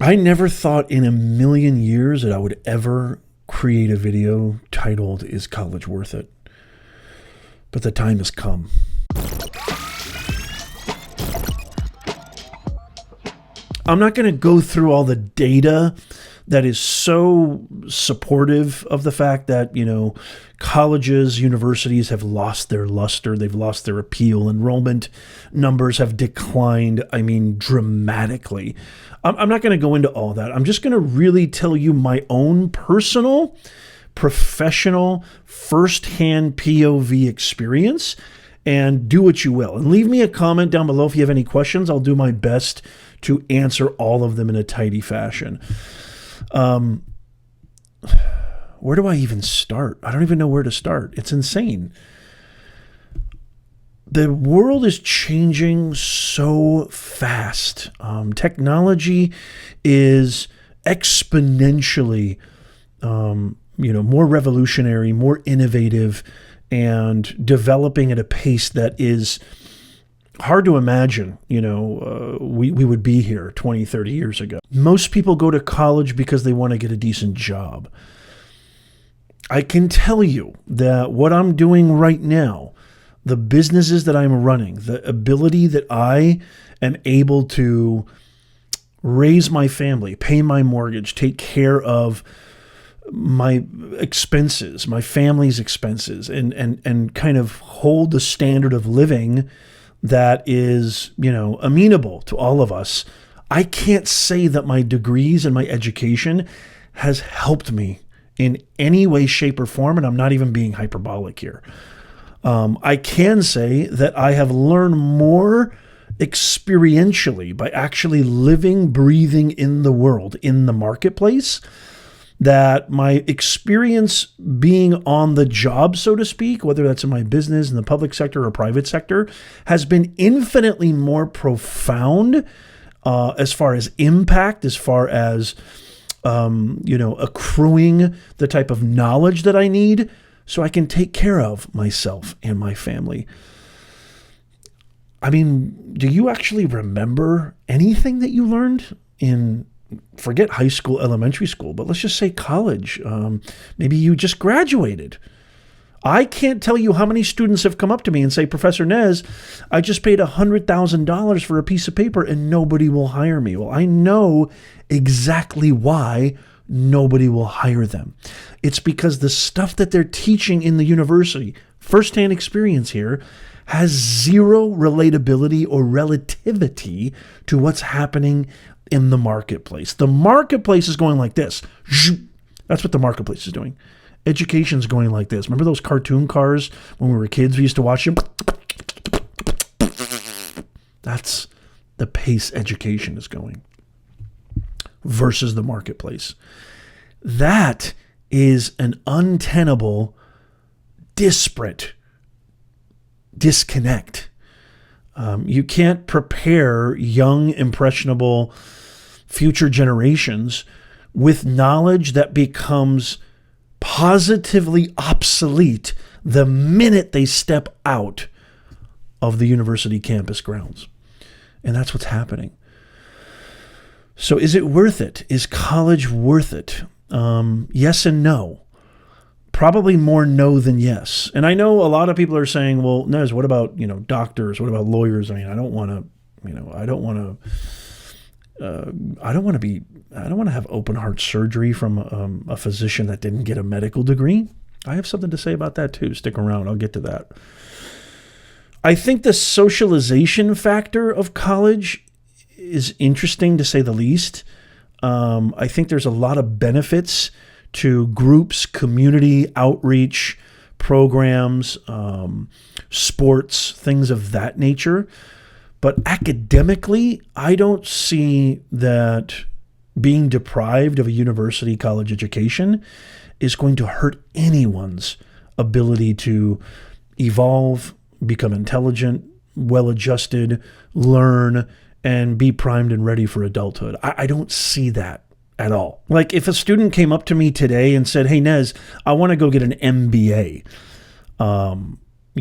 I never thought in a million years that I would ever create a video titled, "Is College Worth It?" But the time has come. I'm not going to go through all the data that is so supportive of the fact that, colleges, universities have lost their luster. They've lost their appeal. Enrollment numbers have declined, dramatically. I'm not going to go into all that. I'm just going to really tell you my own personal, professional, firsthand POV experience, and do what you will. And leave me a comment down below if you have any questions. I'll do my best to answer all of them in a tidy fashion. Where do I even start? I don't even know where to start. It's insane. The world is changing so fast. Technology is exponentially, more revolutionary, more innovative, and developing at a pace that is hard to imagine, we would be here 20, 30 years ago. Most people go to college because they want to get a decent job. I can tell you that what I'm doing right now, the businesses that I'm running, the ability that I am able to raise my family, pay my mortgage, take care of my expenses, my family's expenses, and kind of hold the standard of living that is, amenable to all of us. I can't say that my degrees and my education has helped me in any way, shape, or form, and I'm not even being hyperbolic here. I can say that I have learned more experientially by actually living, breathing in the world, in the marketplace, that my experience being on the job, so to speak, whether that's in my business, in the public sector or private sector, has been infinitely more profound as far as impact, as far as, accruing the type of knowledge that I need so I can take care of myself and my family. Do you actually remember anything that you learned in, forget high school, elementary school, but let's just say college? Maybe you just graduated. I can't tell you how many students have come up to me and say, "Professor Nez, I just paid $100,000 for a piece of paper and nobody will hire me." Well, I know exactly why nobody will hire them. It's because the stuff that they're teaching in the university, firsthand experience here, has zero relatability or relativity to what's happening in the marketplace. The marketplace is going like this. That's what the marketplace is doing. Education's going like this. Remember those cartoon cars when we were kids? We used to watch them. That's the pace education is going versus the marketplace. That is an untenable, disparate disconnect. You can't prepare young, impressionable future generations with knowledge that becomes positively obsolete the minute they step out of the university campus grounds. And that's what's happening. So is it worth it? Is college worth it? Yes and no. Probably more no than yes. And I know a lot of people are saying, "Well, Nez, what about, doctors? What about lawyers?" I don't want to have open heart surgery from a physician that didn't get a medical degree. I have something to say about that too. Stick around. I'll get to that. I think the socialization factor of college is interesting, to say the least. I think there's a lot of benefits to groups, community outreach programs, sports, things of that nature. But academically, I don't see that being deprived of a university college education is going to hurt anyone's ability to evolve, become intelligent, well-adjusted, learn, and be primed and ready for adulthood. I don't see that at all. Like if a student came up to me today and said, "Hey, Nez, I want to go get an MBA.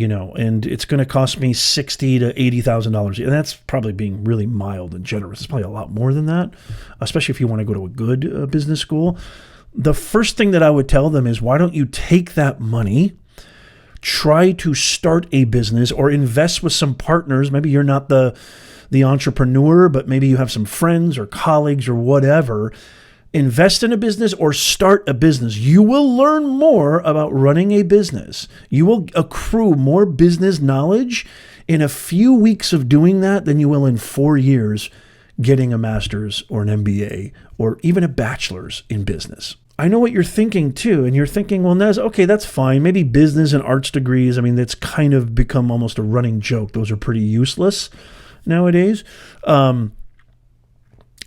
and it's going to cost me $60,000 to $80,000. And that's probably being really mild and generous. It's probably a lot more than that, especially if you want to go to a good business school. The first thing that I would tell them is, why don't you take that money, try to start a business or invest with some partners. Maybe you're not the entrepreneur, but maybe you have some friends or colleagues or whatever. Invest in a business or start a business. You will learn more about running a business. You will accrue more business knowledge in a few weeks of doing that than you will in 4 years getting a master's or an MBA or even a bachelor's in business. I know what you're thinking too, and you're thinking, well, Nez, okay, that's fine. Maybe business and arts degrees, that's kind of become almost a running joke. Those are pretty useless nowadays.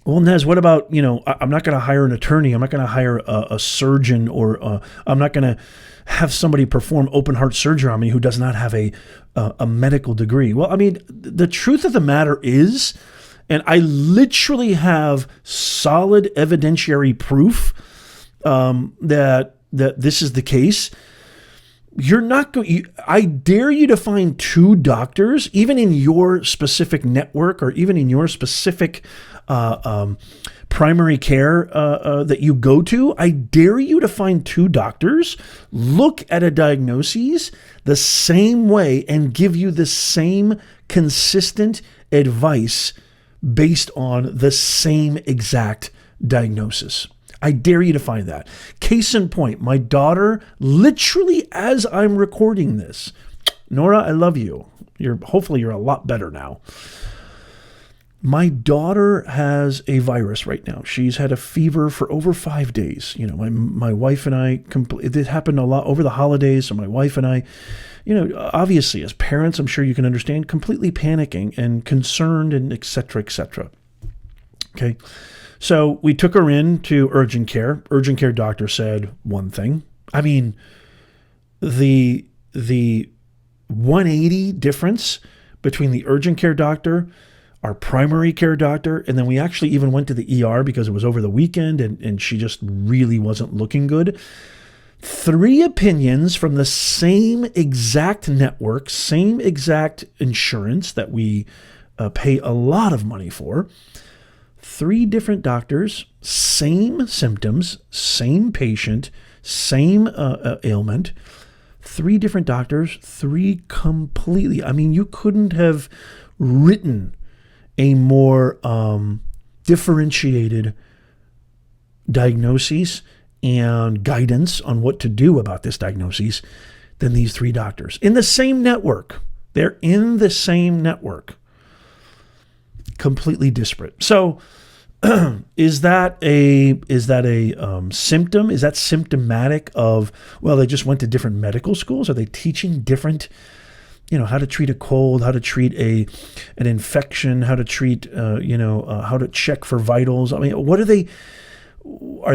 Well, Nez, what about, I'm not going to hire an attorney. I'm not going to hire a surgeon, or I'm not going to have somebody perform open heart surgery on me who does not have a medical degree. Well, the truth of the matter is, and I literally have solid evidentiary proof that this is the case. You're not going. I dare you to find 2 doctors, even in your specific network or even in your specific primary care that you go to. I dare you to find 2 doctors, look at a diagnosis the same way, and give you the same consistent advice based on the same exact diagnosis. I dare you to find that. Case in point, my daughter, literally as I'm recording this, Nora, I love you. Hopefully you're a lot better now. My daughter has a virus right now. She's had a fever for over 5 days. My wife and I, it happened a lot over the holidays. So my wife and I, obviously as parents, I'm sure you can understand, completely panicking and concerned and et cetera, et cetera. Okay. So we took her in to urgent care. Urgent care doctor said one thing. The 180 difference between the urgent care doctor, our primary care doctor, and then we actually even went to the ER because it was over the weekend and she just really wasn't looking good. 3 opinions from the same exact network, same exact insurance that we pay a lot of money for. 3 different doctors, same symptoms, same patient, same ailment. 3 different doctors, 3 completely. You couldn't have written a more differentiated diagnosis and guidance on what to do about this diagnosis than these 3 doctors in the same network. They're in the same network. Completely disparate. So is that a symptom? Is that symptomatic of, well, they just went to different medical schools? Are they teaching different, how to treat a cold, how to treat an infection, how to treat, how to check for vitals? What are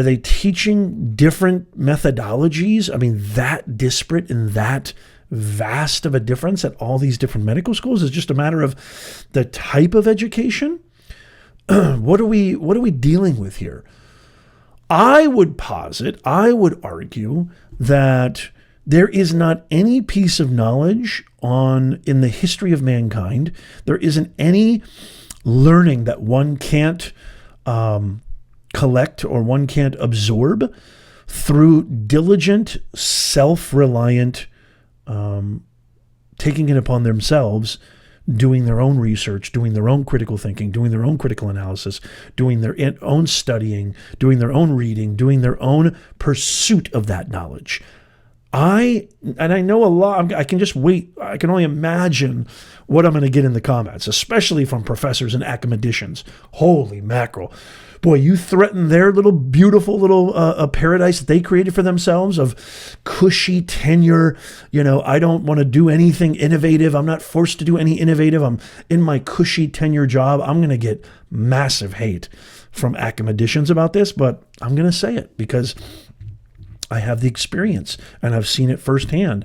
they teaching different methodologies? That disparate and that vast of a difference at all these different medical schools? Is just a matter of the type of education? What are we dealing with here? I would argue that there is not any piece of knowledge in the history of mankind. There isn't any learning that one can't collect or one can't absorb through diligent, self-reliant, taking it upon themselves, doing their own research, doing their own critical thinking, doing their own critical analysis, doing their own studying, doing their own reading, doing their own pursuit of that knowledge. I know a lot. I can just wait. I can only imagine what I'm going to get in the comments, especially from professors and academicians. Holy mackerel. Boy, you threaten their little beautiful little paradise that they created for themselves of cushy tenure. I don't want to do anything innovative. I'm not forced to do any innovative. I'm in my cushy tenure job. I'm going to get massive hate from academicians about this, but I'm going to say it because I have the experience and I've seen it firsthand.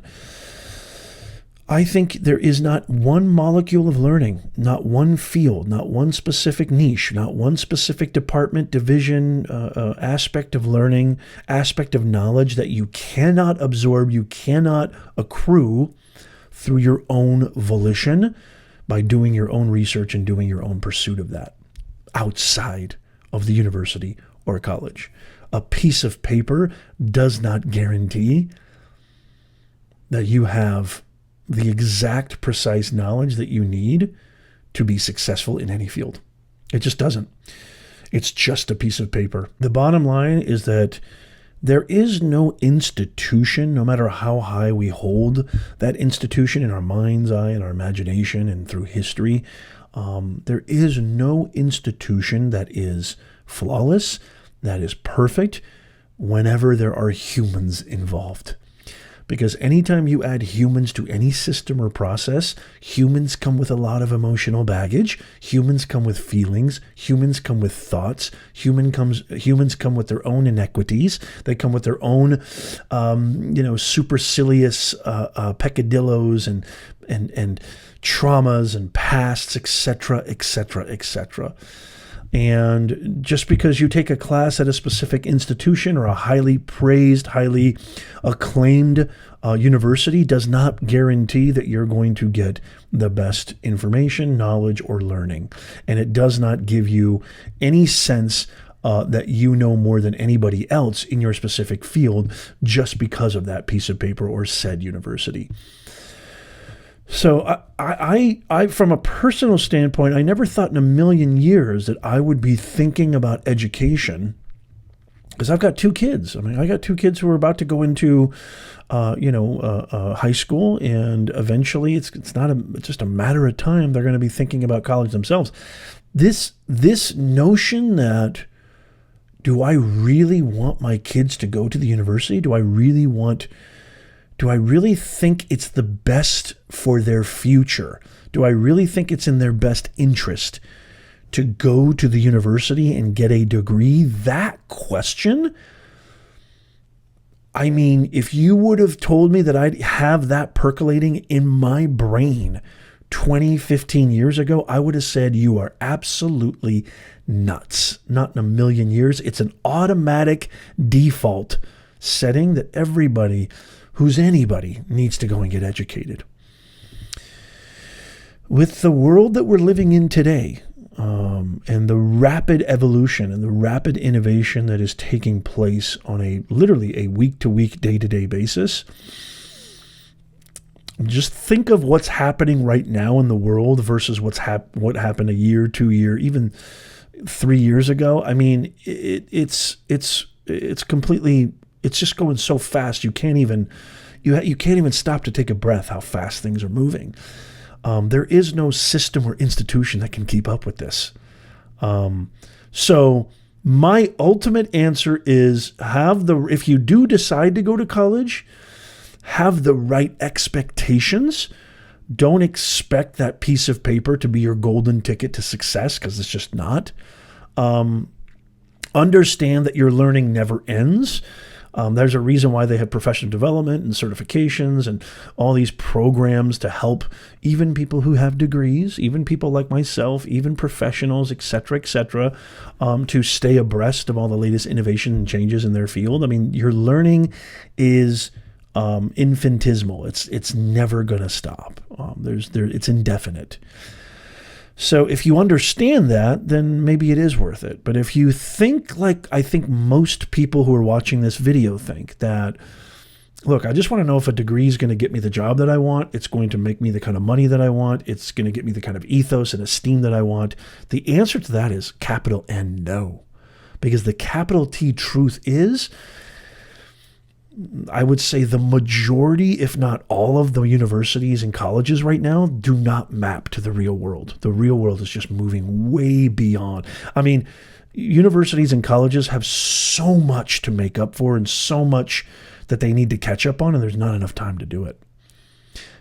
I think there is not one molecule of learning, not one field, not one specific niche, not one specific department, division, aspect of learning, aspect of knowledge that you cannot absorb, you cannot accrue through your own volition by doing your own research and doing your own pursuit of that outside of the university or college. A piece of paper does not guarantee that you have the exact precise knowledge that you need to be successful in any field. It just doesn't. It's just a piece of paper. The bottom line is that there is no institution, no matter how high we hold that institution in our mind's eye and our imagination and through history, there is no institution that is flawless, that is perfect, whenever there are humans involved. Because anytime you add humans to any system or process, humans come with a lot of emotional baggage. Humans come with feelings. Humans come with thoughts. Humans come with their own inequities. They come with their own, supercilious peccadillos and traumas and pasts, etc., etc., etc. And just because you take a class at a specific institution or a highly praised, highly acclaimed university does not guarantee that you're going to get the best information, knowledge, or learning. And it does not give you any sense that you know more than anybody else in your specific field just because of that piece of paper or said university. So I, from a personal standpoint, I never thought in a million years that I would be thinking about education, because I've got two kids. I mean, I got two kids who are about to go into, high school, and eventually it's just a matter of time they're going to be thinking about college themselves. This notion that, do I really want my kids to go to the university? Do I really think it's the best for their future? Do I really think it's in their best interest to go to the university and get a degree? That question, I mean, if you would have told me that I'd have that percolating in my brain 20, 15 years ago, I would have said you are absolutely nuts. Not in a million years. It's an automatic default setting that everybody who's anybody needs to go and get educated. With the world that we're living in today, and the rapid evolution and the rapid innovation that is taking place on literally a week-to-week, day-to-day basis, just think of what's happening right now in the world versus what happened a year, 2 years, even 3 years ago. I mean, it's completely. It's just going so fast. You can't even stop to take a breath how fast things are moving. There is no system or institution that can keep up with this. So my ultimate answer is if you do decide to go to college, have the right expectations. Don't expect that piece of paper to be your golden ticket to success, because it's just not. Understand that your learning never ends. There's a reason why they have professional development and certifications and all these programs to help even people who have degrees, even people like myself, even professionals, et cetera, to stay abreast of all the latest innovation and changes in their field. I mean, your learning is infinitesimal. It's never going to stop. It's indefinite. So if you understand that, then maybe it is worth it. But if you think like I think most people who are watching this video think, that, look, I just want to know if a degree is going to get me the job that I want, it's going to make me the kind of money that I want, it's going to get me the kind of ethos and esteem that I want, the answer to that is capital N, no. Because the capital T truth is, I would say the majority, if not all of the universities and colleges right now do not map to the real world. The real world is just moving way beyond. I mean, universities and colleges have so much to make up for and so much that they need to catch up on, and there's not enough time to do it.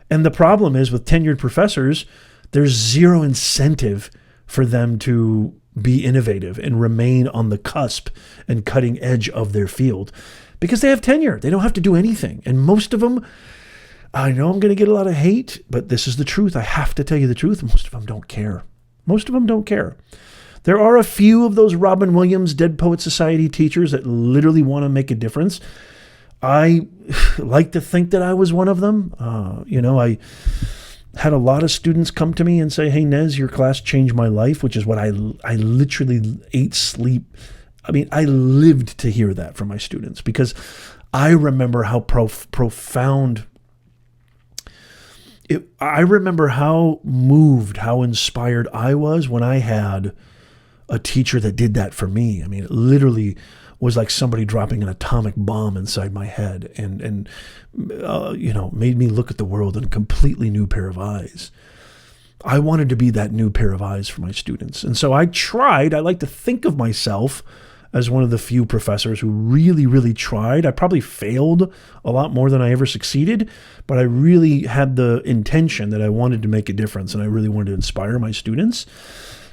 And the problem is, with tenured professors, there's zero incentive for them to be innovative and remain on the cusp and cutting edge of their field, because they have tenure. They don't have to do anything. And most of them, I know I'm going to get a lot of hate, but this is the truth. I have to tell you the truth. Most of them don't care. Most of them don't care. There are a few of those Robin Williams Dead Poet Society teachers that literally want to make a difference. I like to think that I was one of them. I had a lot of students come to me and say, "Hey, Nez, your class changed my life," which is what I literally ate, sleep. I mean, I lived to hear that from my students, because I remember how profound. I remember how moved, how inspired I was when I had a teacher that did that for me. I mean, it literally was like somebody dropping an atomic bomb inside my head, and made me look at the world in a completely new pair of eyes. I wanted to be that new pair of eyes for my students. And so I like to think of myself as one of the few professors who really, really tried. I probably failed a lot more than I ever succeeded, but I really had the intention that I wanted to make a difference, and I really wanted to inspire my students.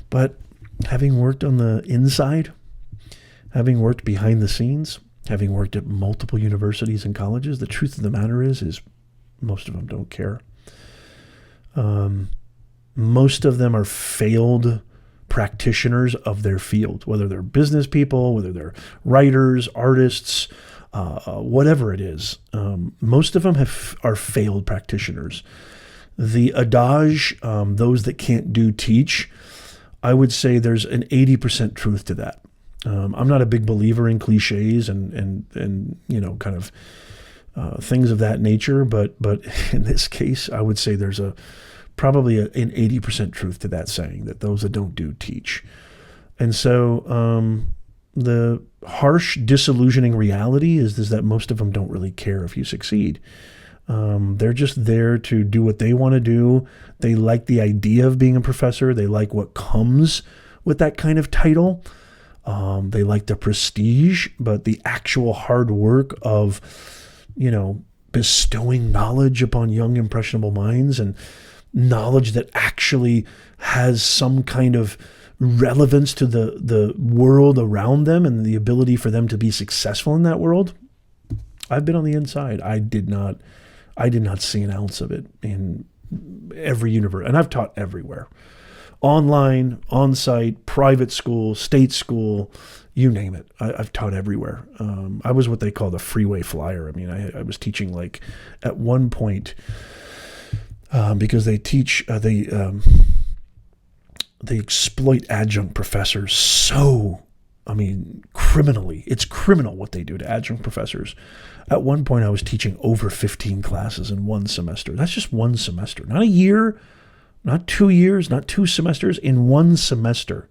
But having worked on the inside, having worked behind the scenes, having worked at multiple universities and colleges, the truth of the matter is most of them don't care. Most of them are failed practitioners of their field, whether they're business people, whether they're writers, artists, whatever it is. Most of them are failed practitioners. The adage, those that can't do teach, I would say there's an 80% truth to that. I'm not a big believer in cliches and kind of things of that nature, but in this case, I would say there's probably an 80% truth to that saying, that those that don't do teach. And so the harsh, disillusioning reality is that most of them don't really care if you succeed. They're just there to do what they want to do. They like the idea of being a professor. They like what comes with that kind of title. They like the prestige, but the actual hard work of, bestowing knowledge upon young, impressionable minds, and knowledge that actually has some kind of relevance to the world around them and the ability for them to be successful in that world. I've been on the inside. I did not see an ounce of it in every university, and I've taught everywhere. Online, on-site, private school, state school, you name it. I've taught everywhere. I was what they call the freeway flyer. I mean, I was teaching, like, at one point, because they exploit adjunct professors so, criminally. It's criminal what they do to adjunct professors. At one point, I was teaching over 15 classes in one semester. That's just one semester, not a year, not 2 years, not 2 semesters, in one semester.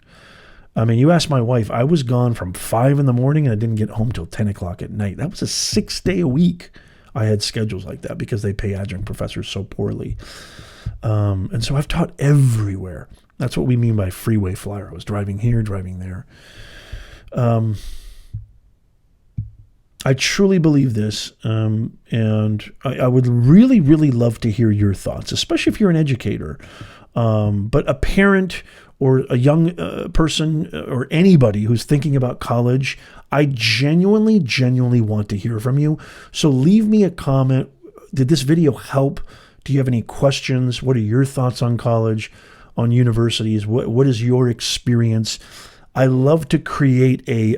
You ask my wife, I was gone from 5 a.m. and I didn't get home till 10 o'clock at night. That was a 6-day a week. I had schedules like that because they pay adjunct professors so poorly. And so I've taught everywhere. That's what we mean by freeway flyer. I was driving here, driving there. I truly believe this, and I would really, really love to hear your thoughts, especially if you're an educator, but a parent or a young person or anybody who's thinking about college. I genuinely want to hear from you. So leave me a comment. Did this video help? Do you have any questions? What are your thoughts on college, on universities? What is your experience? I love to create a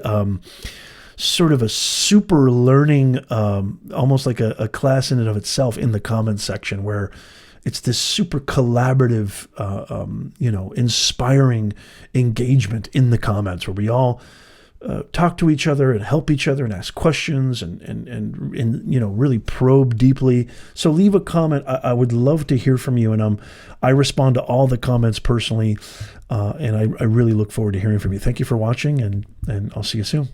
sort of a super learning, almost like a class in and of itself in the comments section, where it's this super collaborative, inspiring engagement in the comments, where we all talk to each other and help each other and ask questions and really probe deeply. So leave a comment. I would love to hear from you, and I respond to all the comments personally, and I really look forward to hearing from you. Thank you for watching, and I'll see you soon.